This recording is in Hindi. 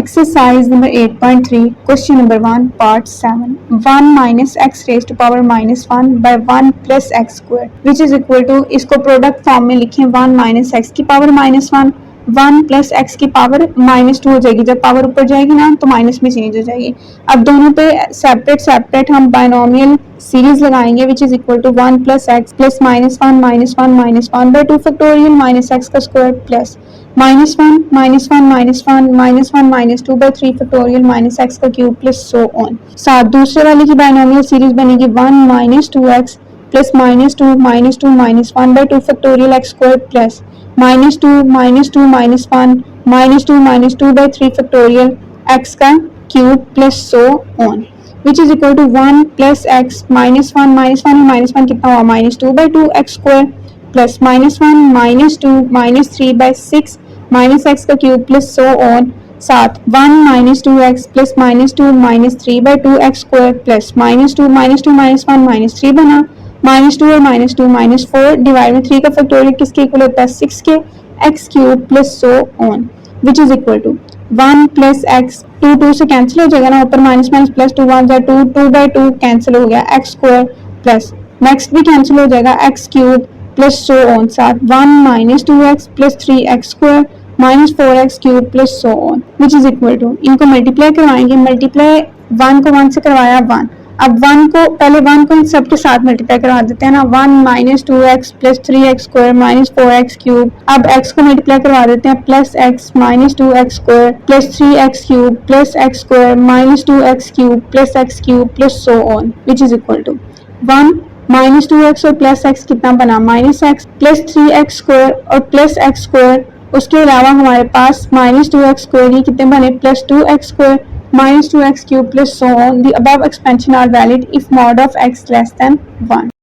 Exercise number 8.3, question number 1, part 7. 1 minus x raised to power minus 1 by 1 plus x square, which is equal to, इसको प्रोडक्ट फॉर्म में लिखें 1 माइनस एक्स की पावर माइनस 1 प्लस एक्स की पावर माइनस 2 हो जाएगी। जब पावर ऊपर जाएगी ना तो माइनस में चेंज हो जाएगी। अब दोनों पे सेपरेट हम बाइनोमियल सीरीज लगाएंगे, which is equal to 1 plus x plus minus 1 minus 1 minus 1 by 2 factorial minus x का square plus minus 1 minus 1 minus 1 minus 1 minus 2 by 3 factorial minus x का क्यूब प्लस सो ऑन। साथ दूसरे वाले की बाइनोमियल सीरीज बनेगी 1 minus 2x plus minus 2 minus 2 minus 1 by 2 factorial x square plus minus 2 minus 2 minus 1 minus 2 by 3 factorial x का cube plus so on, which is equal to 1 plus x minus 1 minus 1 कितना हुआ minus 2 by 2 x square plus minus 1 minus 2 minus 3 by 6 minus x का क्यूब plus so on। साथ 1 minus 2x plus minus 2 minus 3 by 2 x square plus minus 2 minus 1 minus 3 बना minus 2 और minus 2 minus 4 डिवाइड में 3 का फैक्टोरियल किसके इक्वल होता है 6 के x cube plus so on, which is equal to 1 plus x 2 से कैंसिल हो जाएगा ना, ऊपर माइनस माइनस प्लस 2 1 जा 2 बाई 2 कैंसिल हो गया एक्स स्क्वायर प्लस नेक्स्ट भी कैंसिल हो जाएगा x cube plus so on. साथ 1 minus 2x plus 3x square minus 4x cube plus so on, which is equal to, इनको मल्टीप्लाई करवाएंगे। मल्टीप्लाई 1 को 1 से करवाया 1, अब 1 को पहले 1 को इन सब के साथ मल्टीप्लाई करवा देते हैं ना, 1 minus 2x plus 3x square minus 4x cube. अब x को मल्टीप्लाई करवा देते हैं plus x minus 2x square plus 3x cube plus x square minus 2x cube plus x cube plus so on, which is equal to 1 minus 2x और प्लस x कितना बना minus x plus 3x square और प्लस x स्क्वायर, उसके अलावा हमारे पास माइनस 2x स्क्वायर ये कितने बने plus 2x square minus 2x cube plus so on. The above expansion are valid if mod of x less than 1.